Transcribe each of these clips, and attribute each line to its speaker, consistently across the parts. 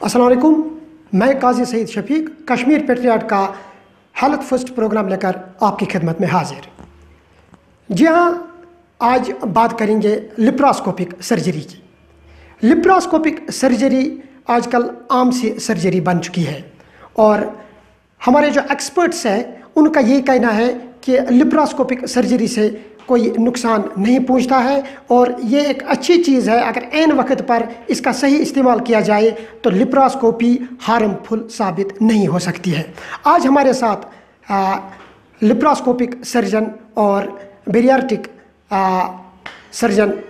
Speaker 1: अस्सलाम वालेकुम, मैं काजी सईद शफीक कश्मीर पेट्रियाट का हेल्थ फर्स्ट प्रोग्राम लेकर आपकी खिदमत में हाजिर। जी हाँ, आज बात करेंगे लिप्रास्कोपिक सर्जरी की। लिप्रास्कोपिक सर्जरी आजकल आम सी सर्जरी बन चुकी है और हमारे जो एक्सपर्ट्स हैं उनका ये कहना है कि लिप्रास्कोपिक सर्जरी से कोई नुकसान नहीं पहुंचता है और ये एक अच्छी चीज़ है। अगर ऐन वक्त पर इसका सही इस्तेमाल किया जाए तो लिप्रास्कोपी हार्मफुल साबित नहीं हो सकती है। आज हमारे साथ लिप्रास्कोपिक सर्जन और bariatric surgeon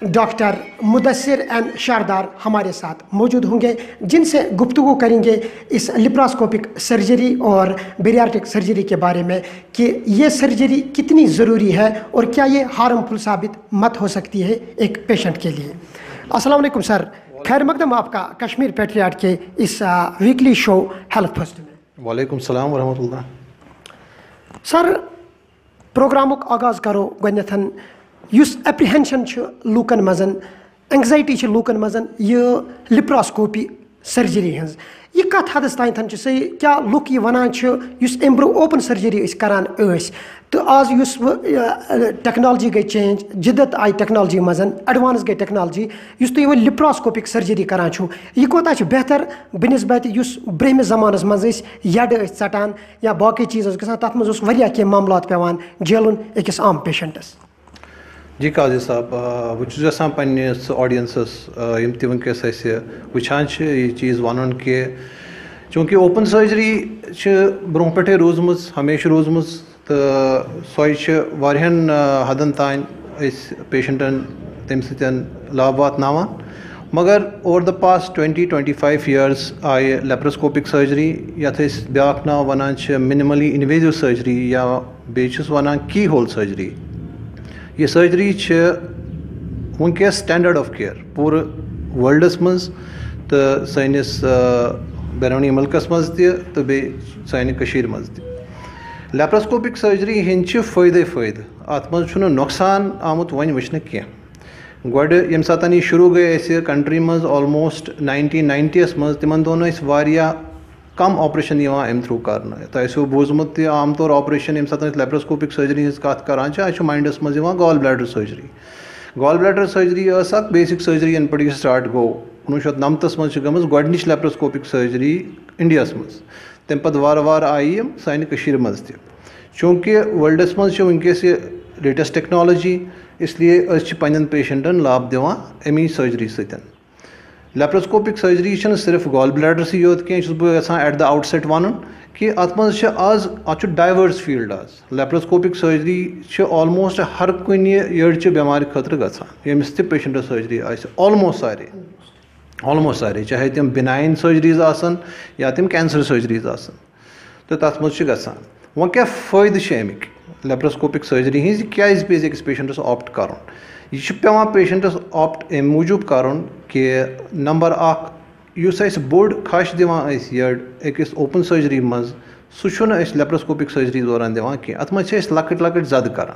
Speaker 1: doctor Mudassir and Shardar हमारे साथ मौजूद होंगे, जिनसे गुफ्तगू करेंगे इस लिप्रास्कोपिक सर्जरी और बेरियाट्रिक सर्जरी के बारे में कि ये सर्जरी कितनी ज़रूरी है और क्या ये हार्मफुल साबित मत हो सकती है एक पेशेंट के लिए। अस्सलाम वालेकुम सर, खैर मकदम आपका कश्मीर पेट्रियाट के इस वीकली शो हेल्थ फर्स्ट में।
Speaker 2: वालेकुम सलाम वरहमतुल्लाह।
Speaker 1: सर, प्रोग्रामुक आगाज़ करो गोडनेथन युस एप्रीहेंशन लूकन मजन, एंग्जाइटी लूकन मजन ये लिप्रास्कोपी सर्जरी हज ये कत हदस तान सही क्या लुक ये वनान युस एम ब्रो ओपन सर्जरी करान तो आज युस टेक्नोलॉजी गई चेंज, जिद्दत आई टेक्नोलॉजी मजन, एडवांस गई टेक्नोलॉजी युस तुम वो लिप्रास्कोपिक सर्जरी करान यह कोता बेहतर बनिस्बत युस ब्रह्म जमानस मज यड षटान या बाकी चीज़ गसान तथ मज वारिया कह मामलात पेवान झेलुन अकिस आम पेशेंटस।
Speaker 2: जी काजी साहब, बहुत पन्नस ऑडियंसस यम ति वनकस वुचान ये चीज़ वन कि चूँकि ओपन सर्जरी ब्रोह पे रोजम हमेशा रोजम तो सो वारियान हदन तान पेशेंटन तम सत लाभ वातनावान, मगर ओवर द पास्ट 20-25 years आए लेप्रोस्कोपिक सर्जरी यथ ब्या नाव वनान मिनिमली इन्वेजिव सर्जरी या बेस वनान की होल सर्जरी। ये सर्जरी वनकस स्टैंडर्ड ऑफ केयर पूरे वर्ल्डस मज तो सैनिस बैरूनी मुल्कस मज तो बे सानि कशीर मज त लेप्रोस्कोपिक सर्जरी हिंद फ़ायदे अत मज नुकसान आमुत वन वुचन कह गोड यम सात यह शुरू गई कंट्री मज ऑलमोस्ट 1990s मज तिमन दोन वारिया कम ऑपरेशन अम थ्रू कर तो बोजमुत आम तौर ऑपरेशन यम सात लेप्रोस्कोपिक सर्जरी हज कत करान माइंडस मज gall bladder surgery. Gall bladder surgery basic surgery यन पे स्टार्ट गो 1990 मज गम गोडनिच लेप्रोस्कोपिक सर्जरी इंडियास मज, तम पे वार वार आई सानि कशीर मज त चूँकि वर्ल्डस मज वनकस लेटेस्ट टेक्नोलॉजी, इसलिए पन्न पेशेंटन लाभ दिवान अमी सर्जरी सतन। लेप्रोस्कोपिक सर्जरी सिर्फ गॉल ब्लैडर से योत कह बह एट द आउटसेट वन कि अत मज आज अत डाइवर्स फील्ड आज लेप्रोस्कोपिक सर्जरी ऑलमोस्ट हर कुन यड़ बेमार खतर गसान यमिस ते पेशेंट सर्जरी ऑलमोस्ट सारे चाहे तम बिनाइन सर्जरीज आसन या तम कैंसर सर्जरीज आसन तो तथ मज गसान वो क्या फ़ायदे अमिक लेप्रोस्कोपिक सर्जरी हज क्या पे अकिस पेशेंटस ऑप्ट कर यह पेवान पेशेंटस ऑप्ट अम मूजूब कर कि नंबर अस बोड़ खश दिवान यड़ अकिस ओपन सर्जरी मज सह लेप्रोस्कोपिक सर्जरी दौरान दिवान कह अत मज लकट लकट जद कर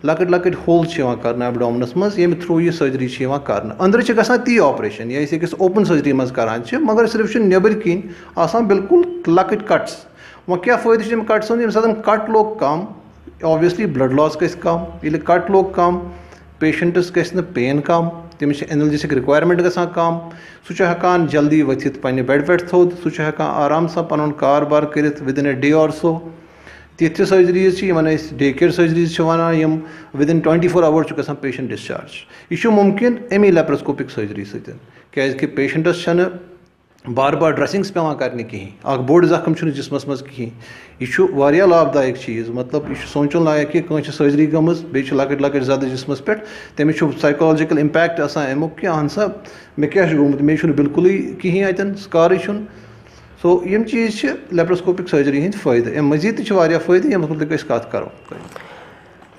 Speaker 2: लकट लकट होल कर एबडोमिनस मज ये थ्रू यह सर्जरी कर अंदर गसान ती ऑपरेशन ये अकिस ओपन सर्जरी मज करान मगर सिर्फ नबर किन आसान बिल्कुल लकट कट्स। वह क्या फ़ायदे तम कट्स ये सात कट लोग कम ऑब्वियसली ब्लड लॉस गस कम, ये कट लोग कम पेशेंटस गस पेन कम, तमिस एनाल्जेसिक रिक्वायरमेंट गसान कम, सह हेकान जल्दी वथित पन्ने बेड पे थोद, सह हेकान आराम सा पन कार बार कर विदिन अ डे और सो। तिथ सर्जरीज डे केयर सर्जरीज वनान यम विदिन 24 hours गसान पेशेंट डिस्चार्ज। यह मुमकिन अमी लेप्रोस्कोपिक सर्जरी सतन क्या पेशेंटस बार बार ड्रेसिंग्स पेवान करने कहें बोड़ जख्म जिस्मस मज कहें यह लाभदायक चीज़ मतलब यह सोचन लायक कि कह सर्जरी गमज बे लकट लकट जद जिस्मस पे तमिस साइकोलॉजिकल इम्पैक्ट अमुक कि अहन सा मे क्या गोमुत मे बिल्कुल कहें अतन स्कार सो यम चीज़ लेप्रोस्कोपिक सर्जरी हंद फ़ायदे अम मजीद फ़ायदे यम मुतलिक कत करो।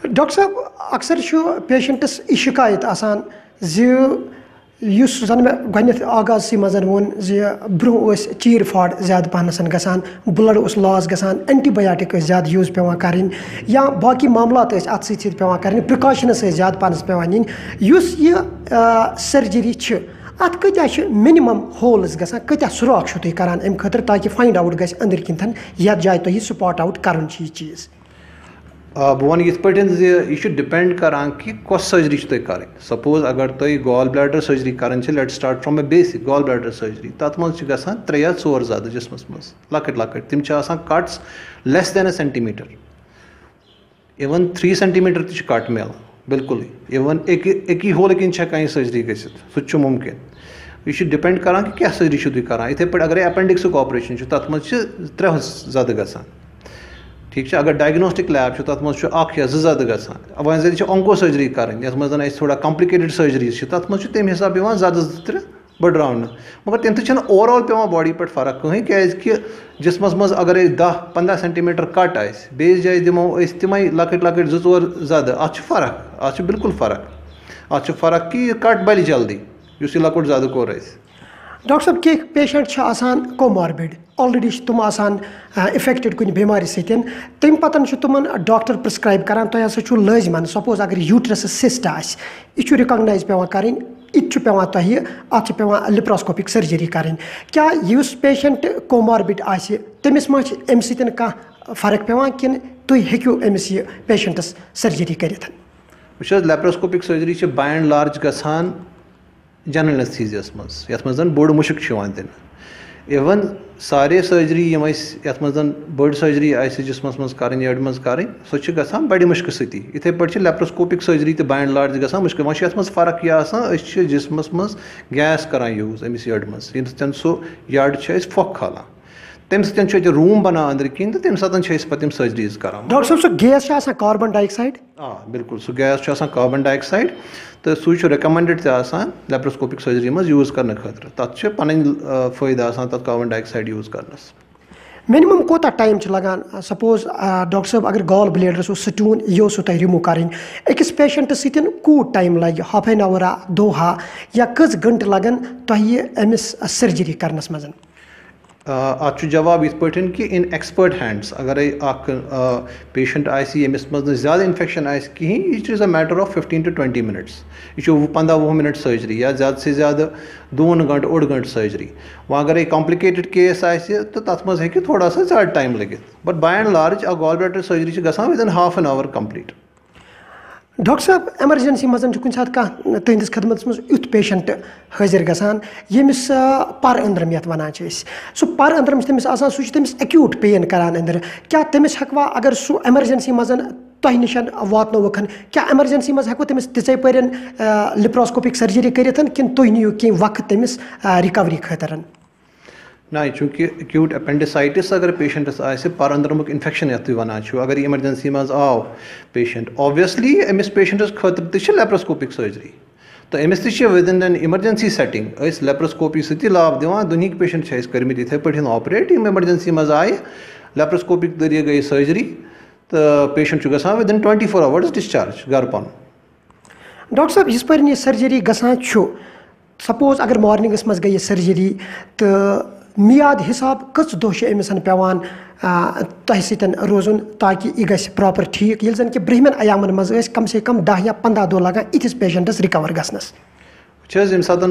Speaker 1: डॉक्टर साहब, अक्सर पेशेंटस शिकायत आसान जन मे गोडनेथ आगाज से मजन वोन ब्रोह चीर फाड़ ज्यादा पहनस गसान, ब्लड लॉस गसान, एंटीबायोटिक ज्यादा यूज पेवान करें या बाकी मामलात अत सत पेवान करें, प्रिकॉशनस ज्यादा पहनस पेवान इन। यह सर्जरी अत कत्या मिनिमम होल्स गसान कत्या सुराख छो तुम करान अम खतर ताकि फाइंड आउट गस अंदर किन यथ जाए तुम स्पॉट आउट करन यह चीज़
Speaker 2: बह वन यह डिपेंड करान कि कस सर्जरी तुम कर सपोज अगर तुम गॉल ब्लैडर सर्जरी कर let start from a basic gall bladder surgery तथ मज गसान 3 या 4 ज़्यादा जिसमस मज लकट लकट तिम cuts less than a centimetre even 3 centimetre तक कट मिलान बिल्कुल इवन एक होल किन हेकान सर्जरी गसित सह मुमकिन यह डिपेंड करान कि क्या सर्जरी तुम करान इथे पे अगर अपेंडिक्स ऑपरेशन तथ मज 3 ज़्यादा गसान ठीक है अगर डायग्नोस्टिक लैब तथ मज 1 या 2 ज़्यादा गसान वन जन ऑन्को सर्जरी कर मज थोड़ा कॉम्प्लिकेटेड सर्जरी तथ मज तम हिसाब ज़्यादा 2-3 बढ़ान मगर तम तो ओवरऑल पे बॉडी पे फर्क कहीं क्या जिसमस मज अगर 10-15 सेंटीमीटर कट बेस जाए दिमो तम लकट लकट 2-4 ज़्यादा अत फर्क बिल्कुल फर्क कि कट बल जल्दी उस लकट ज़्यादा कोर
Speaker 1: डॉक्टर साहब कह पेशेंट आसान कोमॉर्बिड ऑलरेडी तुम आसान इफेक्टेड कुछ बीमारी सतन तम पतन तुम डॉक्टर प्रिस्क्राइब करान तुम हसा लाजमन सपोज अगर यूट्रस सिस्ट यह रिकॉग्नाइज पेवान करें इत पेवान तुम अत पेवान लिप्रोस्कोपिक सर्जरी करें क्या उस पेशेंट कोमॉर्बिड तमिस मा अम सतन कह फर्क पेवान कि तुम हेक्यो अमिस यह पेशेंटस सर्जरी करित
Speaker 2: laparoscopic surgery by and large गसान जनरल एनेस्थीसियास मज यथ मज बोड़ मुश्क दिन इवन सारे सर्जरी यथ मज बड़ सर्जरी जिसमस मज कर अड़ मज कर सह गसान बड़ मुश्क सती इथे पे लेप्रोस्कोपिक सर्जरी तो बाय एंड लार्ज गसान मुश्क वह यथ मज फर्क यह जिसमस मज गैस कर यूज अमिस यड़ मज ये सह यड़ फोक खालान तम सत रूम बना अंदर किन तो तम सात पे सर्जरीज कर
Speaker 1: डॉक्टर साहब सह गैस कार्बन डाइऑक्साइड
Speaker 2: बिल्कुल सह गैस कार्बन डाइऑक्साइड तो सह रिकमेंडेड लेप्रोस्कोपिक सर्जरी मज यूज करने खतर तथ पन फायदा तथ carbon dioxide use Karan's
Speaker 1: minimum कोता टाइम लगान सपोज डॉक्टर साहब अगर गॉल ब्लेडर स्टोन यह तुम रिमूव करें अकिस पेशेंट सतन कूट टाइम लगे हाफ एन आवरा दोहा या कस घंटे लगन तुम अमिस सर्जरी करनस मज
Speaker 2: अत जवाब इत पे कि इन एक्सपर्ट हैंड्स अगर पेशेंट यमिस मज ज़्यादा इन्फेक्शन कहीं it is a matter of 15 to 20 minutes यह 15-20 मिनट सर्जरी या ज़्यादा से ज़्यादा 2 घंटे 1 घंटे सर्जरी वह अगर कॉम्प्लिकेटेड केस तो तथ मज हे थोड़ा सा ज़्यादा टाइम लगे but by and large gall bladder surgery गसान within half an hour complete
Speaker 1: doctor साहब एमरजेंसी मज कुछ सात कह तुंदिस खदमत मज युथ पेशेंट हाजिर गसान यमिस पर अंदरम यथ वनान सह पर अंदरम तमिस आसान सह तमिस एक्यूट पेन करान अंदर क्या तमिस हेकवा अगर सह एमरजेंसी मज तुह निशन वातनोवखन क्या एमरजेंसी मज हेको तमिस तिचे पर लिप्रोस्कोपिक सर्जरी करित कि तुह नियो कह वक्त तमिस रिकवरी खतर
Speaker 2: ना चूँकि एक्यूट अपेंडिसाइटिस अगर पेशेंटस पर अंदरमुक इन्फेक्शन यथ वनान अगर इमरजेंसी मज आव पेशेंट ऑब्वियसली अमिस पेशेंटस खतर तह लेप्रोस्कोपिक सर्जरी तो अमिस तह within an emergency setting laparoscopy सती लाभ दिवान दुनिया पेशेंट कर इथे पे ऑपरेट इमरजेंसी मज आए लेप्रोस्कोपिक जरिए गई सर्जरी तो पेशेंट गसान विदिन 24 आवर्स डिस्चार्ज घर पन
Speaker 1: डॉक्टर साहब इस पर यह सर्जरी गसान सपोज अगर मॉर्निंगस मज गई सर्जरी तो मियाद हिसाब कस दोह अमिस पेवान तुह सतन रोजुन ताकि यह गस प्रॉपर ठीक ये जन कि ब्रहमन अयामन मज कम से कम 10 या 15 दो लगान इथिस पेशेंटस रिकवर गसनस
Speaker 2: यम सात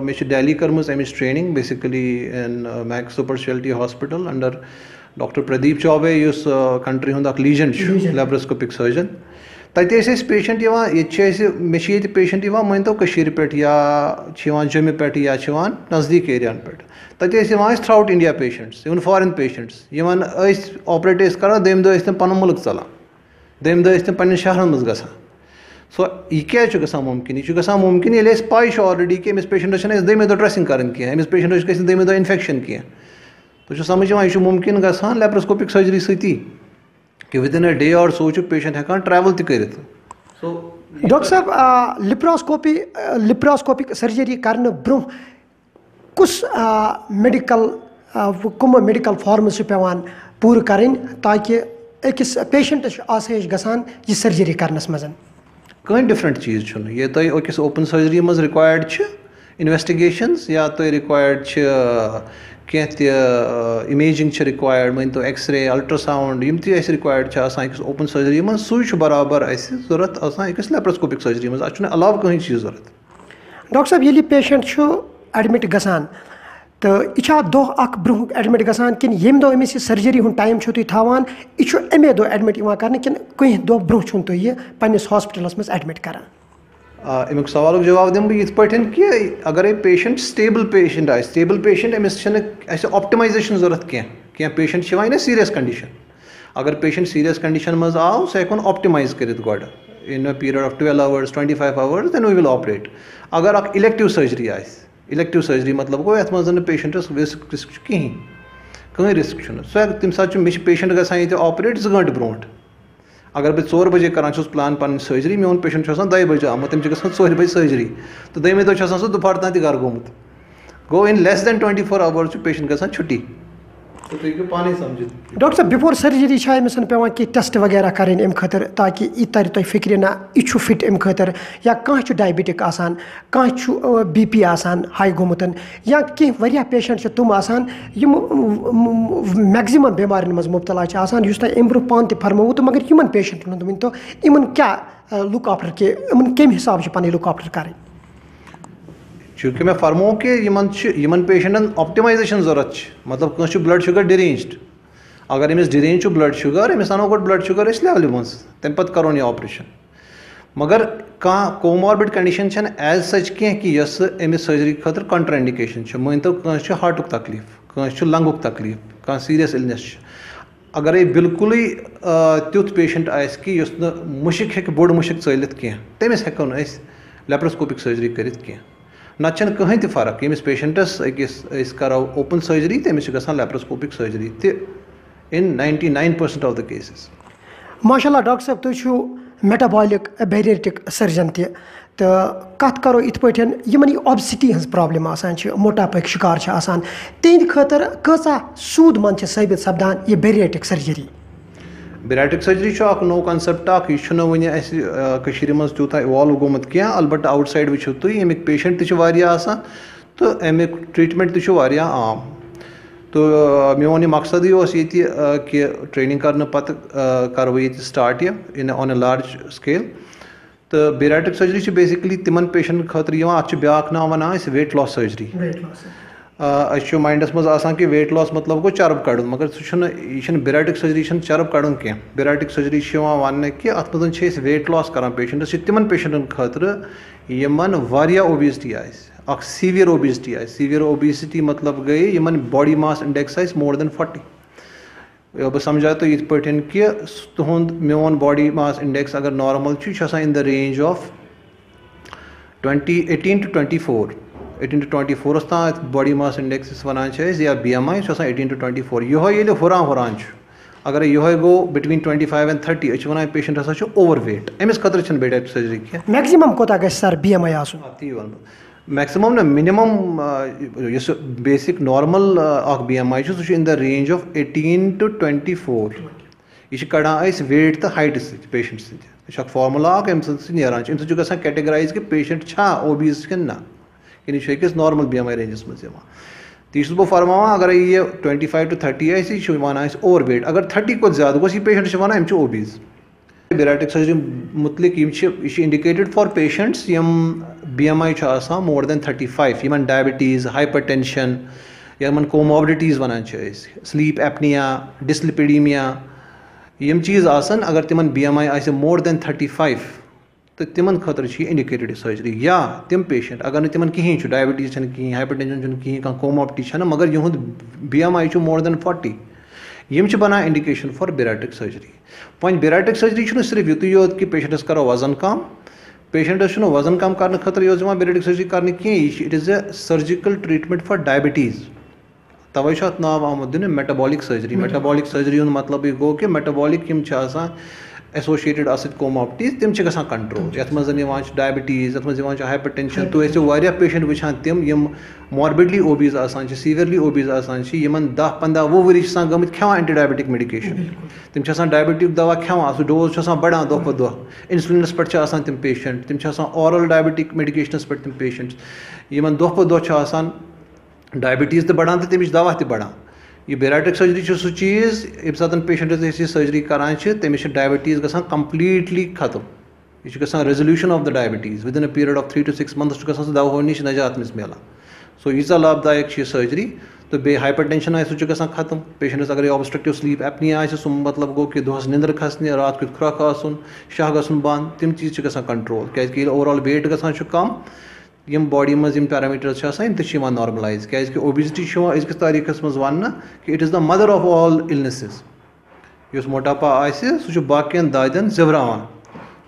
Speaker 2: मे डेली कर्म अमिस training basically in Max super speciality hospital under doctor Pradeep Chaubey उस कंट्री हुंद लीजेंड लेप्रोस्कोपिक सर्जन तत पेशेंट मे पेशेंट मान तो पे या जम्मू पे या नज़दीक एरिया पे तत through out India patients even foreign patients operate कर दम दह तम पन मुल्क चलान दम दह तम पे शहर मज ग सो यह क्या मुमकिन यह गसान मुमकिन ये पाई ऑलरेडी कि अमिस पेशेंटस दमे दह ड्रेसिंग कर अमिस पेशेंटस गि दमे दह इन्फेक्शन कह तो समझ यह मुमकिन गसान लेप्रोस्कोपिक सर्जरी सती कि विदिन अ डे और सो पेशेंट हेकान ट्रैवल तक सो
Speaker 1: डॉक्टर साहब लिप्रोस्कोपिक सर्जरी करने ब्रोह कुछ मेडिकल कम मेडिकल फॉर्म्स पेवान पूर करें ताकि अकिस पेशेंटस आसाइश गसान यह सर्जरी करनस मज
Speaker 2: कहीं डिफरेंट चीज़ ये तुम अकिस ओपन सर्जरी मज रिक्वायर्ड इन्वेस्टिगेशंस या तुम रिक्वायर्ड कह इमेजिंग रिक्वायर्ड मान तो एक्सरे अल्ट्रासाउंड यम रिक्वायर्ड अकिस ओपन सर्जरी मज सू बराबर जरूरत अकिस लेप्रोस्कोपिक सर्जरी मज अलाव कहीं चीज़ जरूरत
Speaker 1: डॉक्टर साहब ये पेशेंट एडमिट गसान तो यह दो ब्रोह एडमिट गसान कि यम दो अमिस सर्जरी हुन टाइम तुम थावान यह अमे दो एडमिट कर कि कहीं दो ब्रोह तुम यह पन्निस हॉस्पिटलस मज एडमिट करान।
Speaker 2: अमुक सवाल जवाब दिम बह कि अगर पेशेंट स्टेबल पेशेंट अमिस ऑप्टिमाइजेशन जरूरत क्या पेशेंट ना सीरियस कंडीशन अगर पेशेंट सीरियस कंडीशन मज आव सह हेन ऑप्टिमाइज कर गोड in a period of 12 hours 25 hours then we will operate. अगर अख इलेक्टिव सर्जरी मतलब गो ये मज पेशेंटस रिस्क कहीं कहीं रिस्क सह तम सात पेशेंट गसान ये ऑपरेट 2 घंटे ब्रोह अगर बह 4 बजे करान प्लान पन सर्जरी मोन पेशेंट 2 बजे आमुत तम 4 बजे सर्जरी तो दमे दो सह दुपहर तान घर गोमुत गो in less than 24 hours patient गसान छुट्टी तो पानी समझ।
Speaker 1: डॉक्टर साहब बिफोर सर्जरी अमिस पेवान कि टेस्ट वगैरह करें अम खतर ताकि यह तर तुम फिक्र ना यह फिट अम खतर या कह डायबिटिक आसान कह BP आसान हाई गोमुत या कह पेशेंट तुम आसान यम मैक्सिमम बीमारियों मज मुब्तला आसान युस तुम अम ब्रोह पान फरमो तो मगर इन पेशेंटन वन तो इन क्या लुक आफ्टर के इन कम हिसाब से पन लुक आफ्टर करें
Speaker 2: चूँकि मैं फरमो कि इन पेशेंटन ऑप्टिमाइजेशन जरूरत मतलब कह ब्लड शुगर डिरेंज्ड अगर Amish derange blood sugar Amish अनो गो ब्लड शुगर लेवल मज तम पे करो यह ऑपरेशन मगर कह कोमॉर्बिड कंडीशन एज सच कह अमिस सर्जरी खतर कंट्राइंडिकेशन मान तो कह हार्टुक तकलीफ कह लंगुक तकलीफ कह सीरियस इलनेस अगर बिल्कुल तुथ पेशेंट कि मुशिक हे बोड़ मुशिक चलित कह तमिस हेको लेप्रोस्कोपिक सर्जरी कर नत कहीं तक फर्क यमिस पेशेंटस अकिस करो ओपन सर्जरी तमिस गसान laparoscopic surgery in 99% of the cases.
Speaker 1: माशाल्लाह डॉक्टर साहब तुम मेटाबॉलिक बैरियटिक सर्जन तो कत करो इत पे यमन ऑब्सिटी हज प्रॉब्लम आसान मोटापा शिकार आसान तिंद खतर कसा सूद मंद साबित सपदान ये bariatric surgery.
Speaker 2: Bariatric surgery no concept यह वन मज तूता इवॉल्व गोमुत क्या अलबत् आउटसाइड वो तुम अमिक पेशेंट तक तो अमिक ट्रीटमेंट तक आम तो मोन मकसद ये कि ट्रेनिंग करने पत करो ये start in on a large scale तो बैरियटिक सर्जरी बेसिकली तिमन पेशेंट खतर अत ब्या नाव वन वेट लॉस सर्जरी माइंडस मज आसान कि वेट लॉस मतलब गो चर्ब कड़ मगर सह बैरियटिक सर्जरी चर्ब कड़ कह बैरियटिक सर्जरी वन कि अत मज वेट लॉस करान पेशेंटस तिमन पेशेंटन खतर यमन वारिया ओबेसिटी आख सीवियर ओबेसिटी मतलब गई Yemen body mass index more than 40 बह समझा तो ये पे कि तुंद मोन बॉडी मास इंडेक्स अगर normal in the range of 18 to 24 18 to 24 तान बॉडी मास इंडेक्स वन या BMI 18 to 24 ये हुरान अगर यह गो बिटवीन 25 and 30 वन पेशेंट हसा ओवर वेट अमिस खतर बैरियटिक सर्जरी कह
Speaker 1: मैक्सिमम कोता गए सर BMI आसुन
Speaker 2: ती वन मैक्सिमम ना मिनिमम बेसिक नॉर्मल BMI सह in the range of 18 to 24 यह कड़ान वेट तो हाइट पेशेंट सह फार्मूला अम सह गसान कैटेगराइज कि पेशेंट छा ओबीज कि ना कि नॉर्मल BMI रेंजस मज तो यह फरमा अगर ये 25 to 30 वन ओवर वेट अगर 30 को ज्यादा गोस पेशेंट वन ओबीज। बैरियटिक सर्जरी मुतलिक यह इंडिकेटेड फॉर पेशेंट्स यम BMI मोर देन 35 यमन डायबिटीज़ हाइपरटेंशन यमन कोमॉर्बिडिटीज़ वन स्लीप एपनिया डिस्लिपिडीमिया यम चीज़ आसन अगर तिमन BMI आसे मोर देन 35 तो तिमन खतर इंडिकेटेड सर्जरी या तिम पेशेंट अगर तिमन कहीं डायबिटीज़ कहीं हाइपरटेंशन कहीं कोमॉर्बिडिटी मगर यहुंद BMI मोर देन 40 यम बना इंडिकेशन फॉर बैरियटिक सर्जरी। वन बैरियटिक सर्जरी सिर्फ युत योत कि पेशेंटस करो वजन कम पेशेंटस वजन कम करने खतर योत बैरियटिक सर्जरी करने कह it is a surgical treatment for diabetes तवे नाव आमुत दिन मेटाबॉलिक सर्जरी मतलब गो कि मेटाबॉलिक एसोसिएटेड कोमॉर्बिडिटीज़ तिम गसान कंट्रोल ये मज डायबिटीज़ ये हाइपरटेंशन तो ऐसे पेशेंट वुचान तिम यम मॉर्बिडली ओबीज आसान सीवियरली ओबीज आसान 10-15 20 वरी गमित खेवान एंटी डायबिटिक मेडिकेशन तिम डायबिटिक दवा खेवान सह डोज बढ़ान दो पत दो इंसुलिनस पे तिम पेशेंट तिम ऑरल डायबिटिक मेडिकेशनस पे तिम पेशेंट्स यमन दो पत दो डायबिटीज़ तो बढ़ान तो तमिच दवा तो बढ़ान यह बैरियटिक सर्जरी सह चीज़ ये सात पेशेंटस सर्जरी करान तमिस डायबिटीज़ गसान कम्प्लीटली खत्म यह resolution of the diabetes with in a period of 3 to 6 months दवाओं नश नजात मिस मिलान सो यीज़ा लाभदायक सर्जरी तो बे हाइपरटेंशन आए सह खत्म पेशेंटस अगर ऑब्स्ट्रक्टिव स्लीप एपनिया आए सह मतलब गो कि दोहस निंदर खसने रात कुछ खुराक आसन शाह गसन बंद तम चीज़ कंट्रोल क्या ओवरऑल वेट गसान कम यम बॉडी मज पैरामीटर्स तम नॉर्मलाइज क्या ओबेसिटी अजकिस तारीखस मज वन कि it is the mother of all illnesses इस मोटापा आए सह बाकियन दादन जिवरान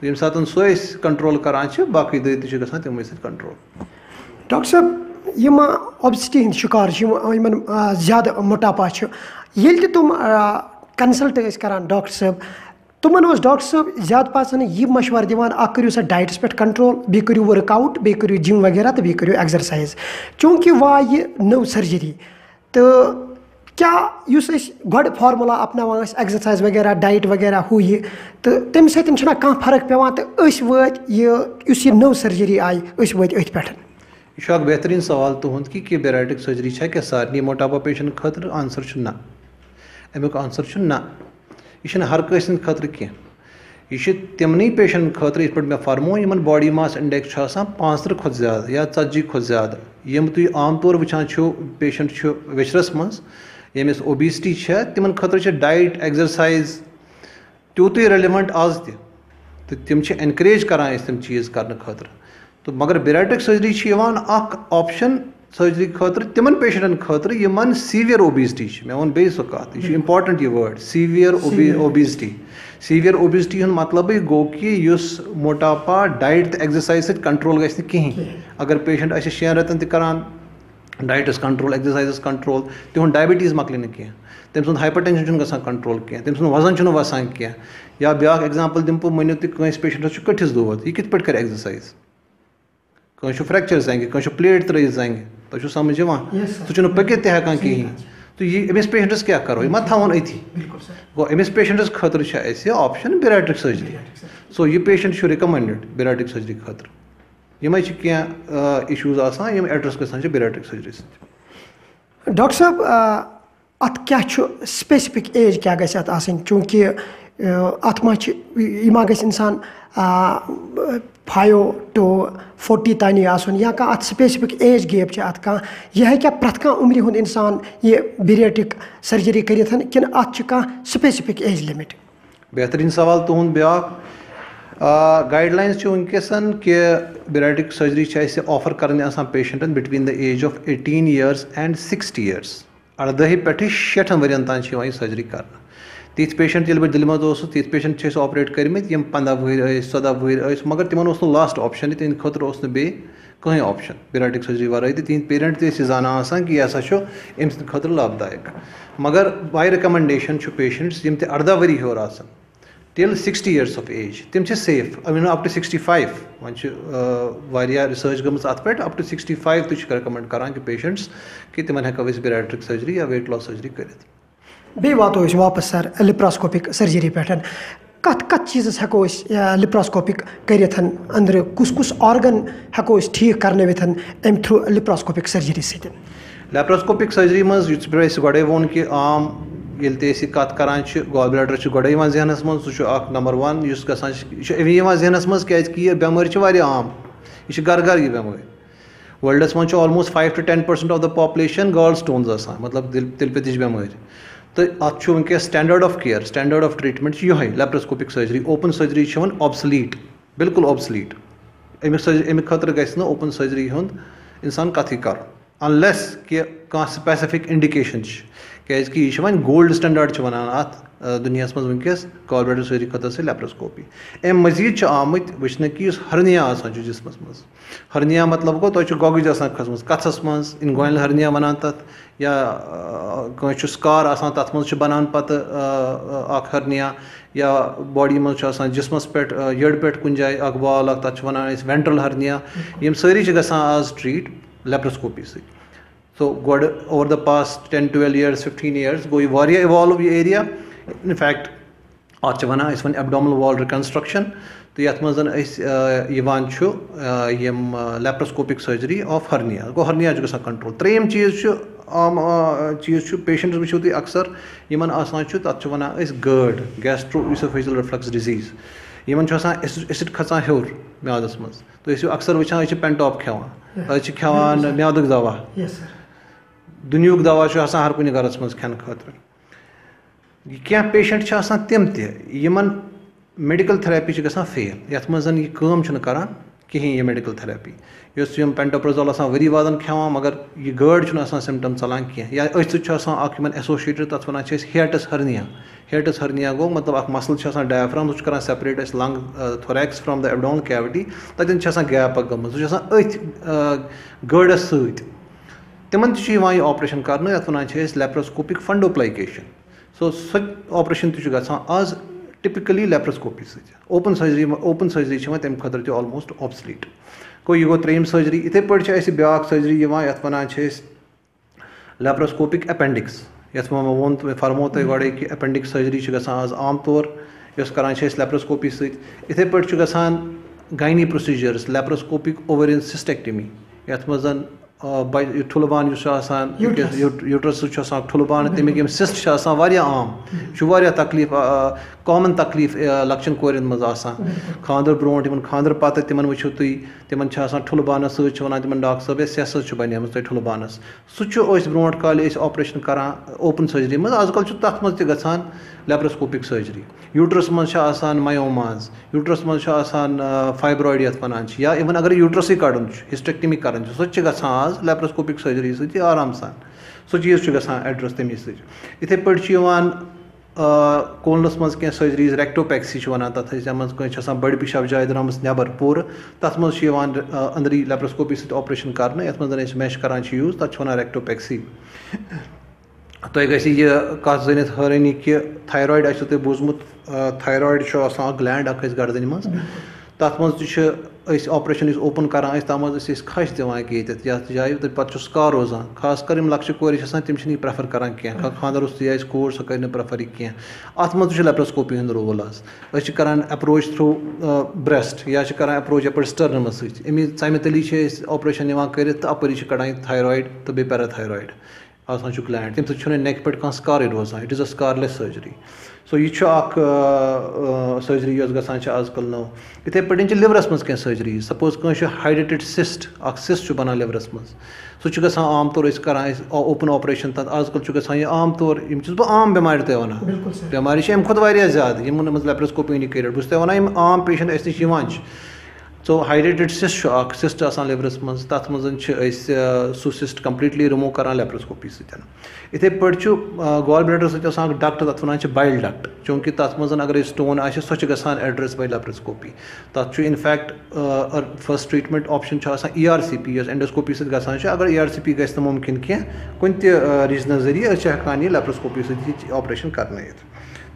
Speaker 2: तो यम सात सह कंट्रोल करान बाकी दाद तमो कंट्रोल।
Speaker 1: डॉक्टर साहब यम ओबेसिटी हंद शिकार ज़्यादा मोटापा ये तुम कंसल्ट करान डॉक्टर साहब तुमन डॉक्टर साहब ज़्यादा पासन यह मशवर दिवान करो सा डाइटस पे कंट्रोल बे करो वर्कआउट बे करो जिम वगैरह तो बे करो एक्सरसाइज चूँकि वाह नव सर्जरी तो क्या गो फार्मूला अपनावान एक्सरसाइज वगैरह डाइट वगैरह हु यह तो तम सतना कह फर्क पेवान तो वत यह नव सर्जरी आई वत अथ पे
Speaker 2: यह बेहतरीन सवाल तुहद कि बेराटिक सर्जरी क्या सारे मोटापा पेशेंट खतर आंसर ना अमुक आंसर ना यह हर कंस खतर कह यह तमन पेशेंट खतर इत पे मे फरमो इन बॉडी मास इंडेक्स 50 खुद ज्यादा या 40 खुद ज्यादा यम तुम आम तौर वुचान पेशेंट विचरस मज यमिस ओबेसिटी तिमन खतर डाइट एक्सरसाइज तूत रेलिवेंट आज तम एनकरेज करान तम चीज़ करने खतर तो मगर बेराटिक सर्जरी ऑप्शन सर्जरी खतर तिमन पेशेंटन खतर यमन सीवियर ओबेसिटी मे वो बे सह कत यह इंपॉर्टेंट यह वर्ड सीवियर ओबेसिटी मतलब गो कि मोटापा डाइट तो एक्सरसाइज से कंट्रोल गि कहीं अगर पेशेंट 6 रतन करान डाइटस कंट्रोल एक्सरसाइज कंट्रोल तिहुंद डायबिटीज़ मकल कह तम सुंद हाइपरटेंशन गसान कंट्रोल कह तम सुंद वजन वसान कह या ब्या एग्जाम्पल दिम मनो तुस पेशेंटस कटिस दोद यह कित कर एक्सरसाइज कह फ्रैक्चर जंगे कह प्लेट त्र जंगे तुम समझ सह पकित तक कहीं तो यह अमिस पेशेंटस क्या करो यह थवन अथी गो अमिस पेशेंटस खतर ऑप्शन बेराटिक सर्जरी सो यह पेशेंट रिकमेंडेड बेराटिक सर्जरी खतर यम कह इशूज आसान एड्रेस गसान बेराटिक सर्जरी।
Speaker 1: डॉक्टर साहब अत क्या स्पेसिफिक एज क्या गत चूँकि अत मा इंसान 5 to 40 तानी आसन या कह अत स्पेसिफिक एज गैप अत कह यह क्या प्रथ कह उम्र हुंद इंसान यह बेराटिक सर्जरी कर कि अत कह स्पेसिफिक एज लिमिट।
Speaker 2: बेहतरीन सवाल तुहद ब्या गाइडलाइंस वनकसन कि बेराटिक सर्जरी ऑफर करने पेशेंटन between the age of 18 years and 60 years 18 पे 60 वरियन तान सर्जरी कर तीत पेशेंट ये दिल मज तीत पेशेंट ऑपरेट कर्मित 15 वहर 14 वहर मगर तिमन लास्ट ऑप्शन तिहद खतर बे कहीं ऑप्शन बेराटिक सर्जरी वराई तो तिहद पेरेंट ते जाना कि यह हसा अम सद खतर लाभदायक मगर बाय रिकमेंडेशन पेशेंट्स यम 18 वरी हर आसन टिल 60 years of age तम सेफ अप टू 65 वन रिसर्च गम अत पे अप टू 65 तो रिकमेंड करान कि पेशेंट्स कि तिमन हेको बेराटिक सर्जरी या वेट लॉस सर्जरी कर
Speaker 1: बे वातो वापस सर लिप्रास्कोपिक सर्जरी पे कत कत चीज़ हेको लिप्रास्कोपिक कर अंदर कुस कुस ऑर्गन हेको ठीक करने अम थ्रू लिप्रास्कोपिक सर्जरी सत
Speaker 2: लैप्रोस्कोपिक सर्जरी मज गोड़े वोन कि आम ये कत करान गॉल ब्लैडर गोड़े जहनस मज सह नंबर 1 गसान जहनस मज क्या बेमारी आम यह घर घर यह बेमारी वर्ल्डस मज almost 5 to 10% of the population gall stones आसान मतलब तिल पे बेमारी तो अत वनकस standard of care standard of treatment यह laparoscopic surgery open surgery obsolete बिल्कुल ऑब्सलीट अमिक खतर गि ओपन सर्जरी हुंद इंसान कथ कर अनलेस कि स्पेसिफिक इंडिकेशन क्या यह गोल्ड स्टैंडर्ड वनान अत दुनिया मज वनकस गॉल ब्लैडर सर्जरी खतर से लैप्रोस्कोपी अम मजीद आमत वचन कि हर्निया आसान जिसमस मज हर्निया मतलब गो तुम गोगज खसम कथस मज इनग्वाइनल हर्निया वनान तथ या कह स्कार आसान तथ मज बनान पत हर्निया या बॉडी मज जिसमस पे यड़ पे कुन जाए बाल तथ वनान वेंट्रल हर्निया यम सारी गसान आज ट्रीट लैप्रोस्कोपी सो गोड over the past 10 12 years 15 years गो यह इवॉल्व यह एरिया इनफैक्ट अत वन एब्डोमिनल वॉल रिकन्स्ट्रक्शन तो ये मज लैप्रोस्कोपिक सर्जरी ऑफ हर्निया गो हर्निया गसान कंट्रोल त्रेम चीज़ आम चीज़ पेशेंट्स वो अक्सर इन आसान तथ वन गर्ड गैस्ट्रोइसोफेजियल रिफ्लक्स डिजीज़ यमन एसिड खसान हेर म्यादस मज तो अक्सर वुचान पेंटॉप खेवान खेवान म्यादुक दवा दुनियुक दवा हर कुछ गरस मज खेन खतर क्या पेशेंट तम तमन मेडिकल थेरेपी गसान फेल ये मज यह काम करान कहीं ये मेडिकल थेरेपी पेंटोप्रोजोल वरी वादन खेवान मगर यह गड़ सिम्टम चलान कह या अथ एसोसिएटेड तथ वन हियटस हर्निया गो मतलब मसल डायफ्राम सह separate lung thorax from the abdominal cavity तथन गैप गमत सह अथ गड़स तिमन यह ऑपरेशन कर वन लेप्रोस्कोपिक फंडोप्लाइकेशन सो ऑपरेशन आज टिपिकली लेप्रोस्कोपी ओपन सर्जरी तम खतर ऑलमोस्ट ऑब्सलीट गो यह गो त्रेम सर्जरी इथे पे ब्या सर्जरी ये वन लेप्रोस्कोपिक अपेंडिक्स ये वो फरमो तुम गए कि अपेंडिक सर्जरी आज आम तौर करान लेप्रोस्कोपी इथे पे गायनी प्रोसीजर्स लेप्रोस्कोपिक ओवरियन सिस्टेक्टमी ये मज ठुलबान यूट्रस ठुलबान तमिक सिस्ट आम तकलीफ कॉमन तकलीफ लक्चन कोरन मज खादर ब्रो खादर पत तिमन वो तिमन ठुलबानस वन तिमन डॉक्टर साहब सेस बनेम तुम ठुलबानस सह ब्रो काल ऑपरेशन करान ओपन सर्जरी मज आजकल तथ मज गसान लेप्रोस्कोपिक सर्जरी यूट्रस मज मायोमाज यूट्रस मज फाइब्रॉइड ये वन या इवन अगर यूट्रस कड़न हिस्टेक्टमी कर सह आज लेप्रोस्कोपिक सर्जरी सही आराम सान सो चीज़ गसान एड्रेस तमी इथे पे कोलनस मज क्या सर्जरीज रेक्टोपैक्सी वन तथ मज बड़ पिशाब जाए द्राम नबर पूर तथ मज अंदरी लेप्रोस्कोपी ऑपरेशन कर ये मज मैश करान यूज तथ वन रेक्टोपैक्सी तुम गई कत जनित हैरानी कि थायराइड तुम बूजमुत थायराइड ग्लैंड गर्दन मज तथ मज ऑपरेशन ओपन करान तम खश दिवान कि जाए पे स्कार रोजान खास कर लक्ष्य कोर तम प्रेफर करान कह खानदर कोर सह कर प्रेफर कह अत मज लेप्रोस्कोपी हूँ रोल आज करान अप्रोच थ्रू ब्रेस्ट या करान अप्रोच यप स्टर्नमस समें तली ऑपरेशन कर अपरी कड़ान थायराइड तो बे पैराथायराइड आसान ग्लैंड तम सह नेक पे स्कार रोजान it is a scarless surgery so यह सर्जरी गसान आजकल नौ इथे पे लिवरस मज क्या सर्जरी सपोज कह हाइड्रेटेड सिस्ट बनान लिवरस मज सह गसान आम तौर करान ओपन ऑपरेशन तथ आजकल गसान यह आम तौर बह आम बेमार ते वन बेमारी अमे खुद ज्यादा यमन मज लेप्रोस्कोपी कर बस वन आम पेशेंट अस नश सो हाइड्रेटेड सिस्ट आसान लिवरस मज तथ मज सह सिस्ट कम्प्लीटली रिमूव करान लेप्रोस्कोपी इथे पे गॉल ब्लैडर सह डक्ट तथ वन बाइल डक्ट चूँकि तथ मज अगर स्टोन सह गसान एड्रेस बाय लेप्रोस्कोपी तथ in fact first treatment option ERCP endoscopy गसान अगर ERCP गस मुमकिन कह कुन रीजन जरिए हेकान यह लेप्रोस्कोपी ऑपरेशन कर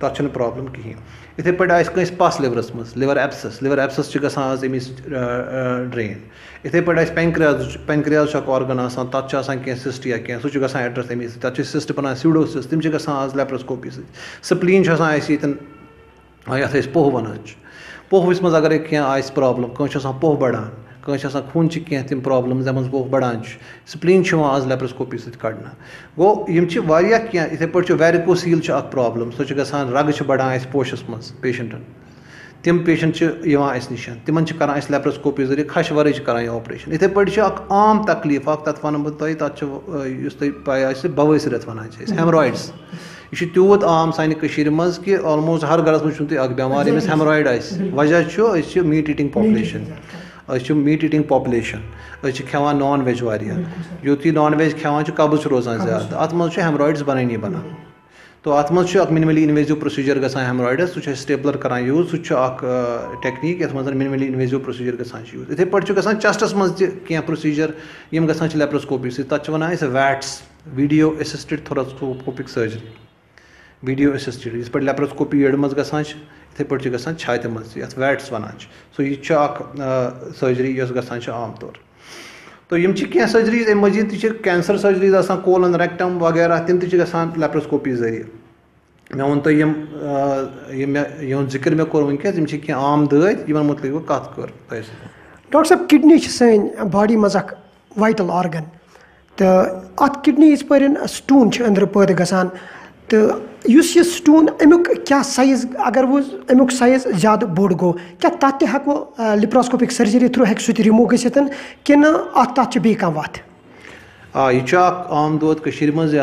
Speaker 2: तथ प्रॉब्लम कहें इथे पे पस लिवरस मज लिवर एब्सस गसान आज अमिस ड्रेन इथे पे पेंक्रियाज ऑर्गन तथ कह सिस्ट या कह सह गसान एड्रेस अमिस तथ सिस्ट बनान सीडोसिस तम गसान आज लेप्रोस्कोपी स्प्लीन ये पोह वन पोहस मज अगर कह प्रॉब्लम कह पोह बढ़ान कह खून कह तम प्रॉब्लम जब पोह बढ़ान स्प्लीन आज लेप्रोस्कोपी कड़ना गो कह इथे पे वेरिकोसील प्रॉब्लम सह गसान रग बढ़ान पोशस मज पेशेंटन तम पेशेंट अस निश तिमन करान लेप्रोस्कोपी जरिए खश वर करान ऑपरेशन इथे पे आम तकलीफ तथ वन बह तथ पे बवसरत वन हेमरॉइड्स यह तूत आम सानि मज कि ऑलमोस्ट हर गरस मज तुम बेमार यमिस हेमरॉइड वजह मीट ईटिंग पॉपुलेशन खेवान नॉन वेज वारिया यूत नॉन वेज खेवान कब्ज रोजान ज्यादा अत मज हेमरॉइड्स बनानी बनान तो अत मज मिनिमली इन्वेजिव प्रोसीजर गसान हेमरॉइडस सह स्टेपलर करान यूज सह टेक्निक ये मज मिनिमली इन्वेजिव प्रोसीजर गसान यूज इथे पे गसान चेस्टस मज कह प्रोसीजर यम गसान लेप्रोस्कोपी तथ वन VATS video assisted thoracoscopic surgery video assisted इस पे लेप्रोस्कोपी एड मज गसान इथे पे गसान छाति मज ये वैट्स वन सो यह सर्जरी गसान आम तौर तो यम कह सर्जरीज अमे मजीद कैंसर सर्जरीज आसान कोलन रेक्टम वगैरह तम गसान लेप्रोस्कोपी जरिए मे वो तुम यह जिक्र मे कोर वनकस कह आम दद यमन मुतलिक बह कत कर
Speaker 1: डॉक्टर साहब किडनी सन बॉडी मज वाइटल ऑर्गन तो अत किडनी इस पर स्टून अंदर पैदा गसान तो ये स्टोन अमुक क्या साइज अगर वो अमुक साइज ज़्यादा बोड़ गो क्या तत हेको लिप्रोस्कोपिक सर्जरी थ्रू हेक सह रिमूव गसित कि तथ बी कह वत
Speaker 2: यह आम दौद मज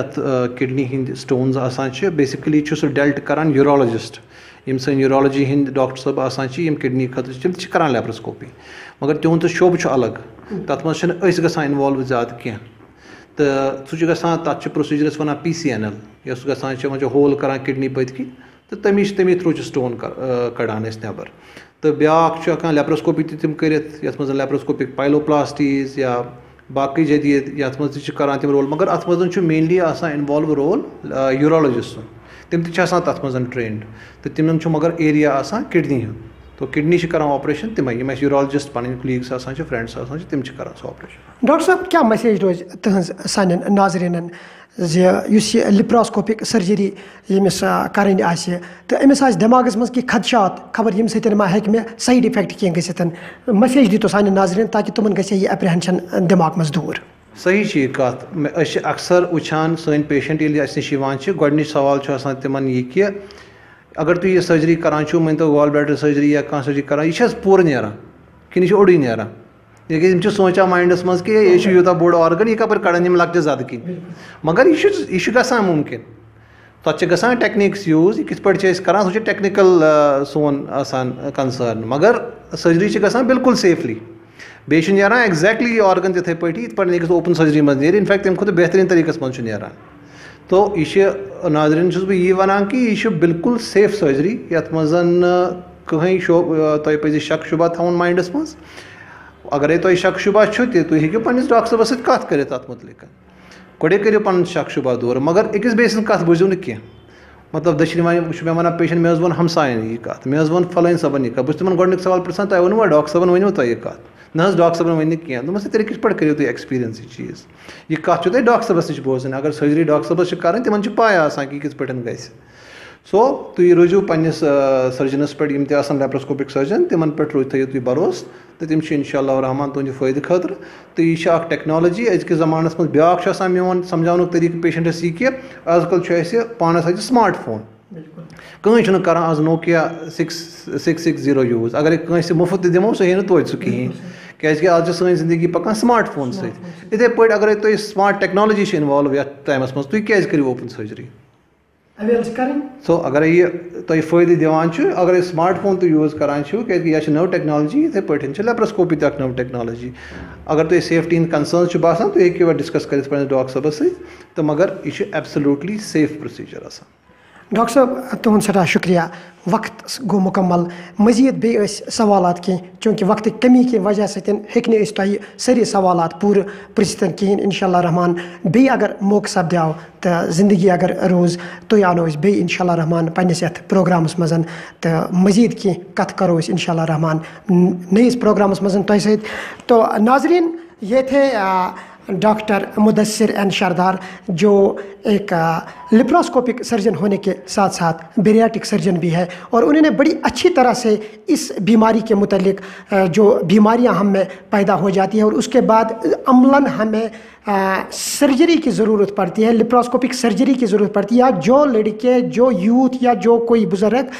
Speaker 2: किडनी हंद स्टोन्स बेसिकली सह डेल्ट करान यूरोलॉजिस्ट यम सन यूरोलॉजी हंद डॉक्टर साहब आसान किडनी खतर तम करान लेप्रोस्कोपी मगर तिहुंद शोब अलग तथ मज गसान इन्वॉल्व ज़्यादा कह तो सह गसान तथ प्रोसीजरस वन PCNL यह गसान होल करान किडनी पत्की तो तमी थ्रू स्टोन कड़ान नबर तो ब्याक लेप्रोस्कोपी तम कर लेप्रोस्कोपिक पाइलोप्लास्टीज या बाकी जदीद ये मज करान तम रोल मगर अत मज मेनली इन्वॉल्व रोल यूरोलॉजिस्ट तम तथ मज ट्रेंड तो तिमन मगर एरिया किडनी तो किडनी करान ऑपरेशन तमें यूरोलॉजिस्ट पन कलीग्स फ्रेंड्स तम करान सह ऑपरेशन।
Speaker 1: डॉक्टर साहब क्या मैसेज रोज तुहज सान नाजरीन लिप्रोस्कोपिक सर्जरी यमिस करनी तो अमिस दिमागस मज कि खदशात खबर यम सत मा हेक मे साइड इफेक्ट कह गसित मैसेज दीतो सान नाजरीन ताकि तुमन गसे यह एप्रीहेंशन दिमाग मज दूर।
Speaker 2: सही चीज कत अक्सर वुचान सन पेशेंट नश गोडनिच सवाल तिमन यह कि अगर तुम यह सर्जरी करान मन तो गॉल ब्लैडर सर्जरी या कह सर्जरी करान यह पूर नीरान कि ओडी नीरान लेकिन सोचा माइंडस मज कि यह यूता बोड़ ऑर्गन यह कपर कड़न यम लकटे ज़्यादा कहीं मगर यह गसान मुमकिन तथ गसान टेक्निक्स यूज यह कित पे करान सह टेक्निकल सोन कंसर्न मगर सर्जरी गसान बिल्कुल सेफली बेश नीरान एग्जैक्टली ऑर्गन तिथे पे इत पे ओपन सर्जरी मज नीर इनफैक्ट तम खुद बेहतरीन तरीके मज नीरान तो यह नाजरीन बह यह वन कि यह बिल्कुल सेफ सर्जरी ये मज कहीं तुम पे शक शुबा थवन माइंडस मज अगर तुम शक शुबा तुम हेको पन्निस डॉक्टर साहबस सत कत कर मुतलिक गोडे करो पन शक शुबा दूर मगर अकिस बेस कत बुझो न कह मतलब दक्षिण मे वन पेशेंट मे वो हमसायन यह कत मे वन फलान सबन यह कत बस तिमन गोडनिक सवाल पृछान तुम वनुवा डॉक्टर साहबन वनु तुम यह कत ना डॉक्टर साहबन वन कह दोपस तेल कित पे करो तुम एक्सपीरियंस यह चीज़ यह कत तुम डॉक्टर साहबस नश बोजन अगर सर्जरी डॉक्टर साहबस कर तिमन पाय कि कित पे ग सो तुम रोजू पन्निस सर्जनस पे लेप्रोस्कोपिक सर्जन तिमन पे थो तुम भरोस तो तम इंशाअल्लाह रहमान तुंद फ़ायदे खतर तो यह टेक्नोलॉजी अजक ज़मानस मज ब्याक मोन समझान तरीक पेशेंटस यह कि आजकल पानस स्मार्ट फोन कहीं कर आज Nokia 660 यूज अगर कंस मुफ्त दिमो सह हे तो कहीं क्या आज सी जिंदगी पकान स्मार्ट फोन सत्थे पे अगर तुम स्मार्ट टेक्नोलॉजी इन्वॉल्व ये टाइमस मज तुम क्या करो ओपन सर्जरी सो अगर यह तुम फ़ायदे दिवान अगर स्मार्ट फोन तुम यूज करान क्या नव टेक्नोलॉजी इथे पे लेप्रोस्कोपी तक नव टेक्नोलॉजी अगर तुम सेफ्टी इन कंसर्न बासान तुम हेको डिस्कस कर डॉक्टर साहबस तो मगर यह एब्सोल्युटली सेफ प्रोसीजर
Speaker 1: डॉक्टर साहब तुहद सठा शुक्रिया वक्त गो मुकम्मल मजीद बे सवाल कह चूँकि वक्त कमी की वजह से सारी सवाल पूर पृछित कहें इंशाअल्लाह रहमान बे अगर मौक सपद्याव तो ज़िंदगी अगर रोज़ तो आनो बे इंशाअल्लाह रहमान पन्निस यथ प्रोग्रामस मज तो मजीद कह कथ करो इंशाअल्लाह रहमान नईस प्रोग्रामस मज तो सत तो नाजरीन ये थे डॉक्टर मुदस्सिर एन शारदार जो एक लिप्रोस्कोपिक सर्जन होने के साथ साथ बेरियाटिक सर्जन भी है और उन्होंने बड़ी अच्छी तरह से इस बीमारी के मुतल्लिक जो बीमारियां हम में पैदा हो जाती है और उसके बाद अमलन हमें सर्जरी की ज़रूरत पड़ती है, लिप्रोस्कोपिक सर्जरी की ज़रूरत पड़ती है, या जो लड़के जो यूथ या जो कोई बुज़ुर्ग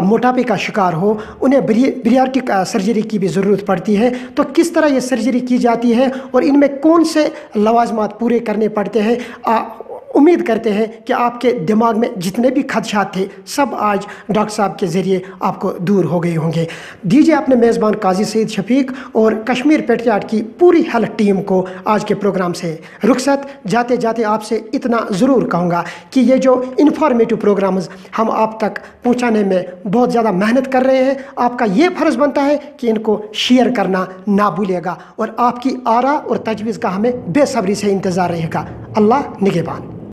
Speaker 1: मोटापे का शिकार हो उन्हें बेरियाटिक सर्जरी की भी ज़रूरत पड़ती है। तो किस तरह ये सर्जरी की जाती है और इनमें कौन से लवाजमात पूरे करने पड़ते हैं, उम्मीद करते हैं कि आपके दिमाग में जितने भी खदशात थे सब आज डॉक्टर साहब के ज़रिए आपको दूर हो गए होंगे। दीजिए अपने मेज़बान काजी सईद शफीक और कश्मीर पेट्रियाट की पूरी हेल्थ टीम को आज के प्रोग्राम से रुखसत। जाते जाते आपसे इतना ज़रूर कहूँगा कि ये जो इन्फॉर्मेटिव प्रोग्राम्स हम आप तक पहुँचाने में बहुत ज़्यादा मेहनत कर रहे हैं, आपका ये फ़र्ज़ बनता है कि इनको शेयर करना ना भूलिएगा और आपकी आरा और तजवीज़ का हमें बेसब्री से इंतज़ार रहेगा। अल्लाह निगहबान।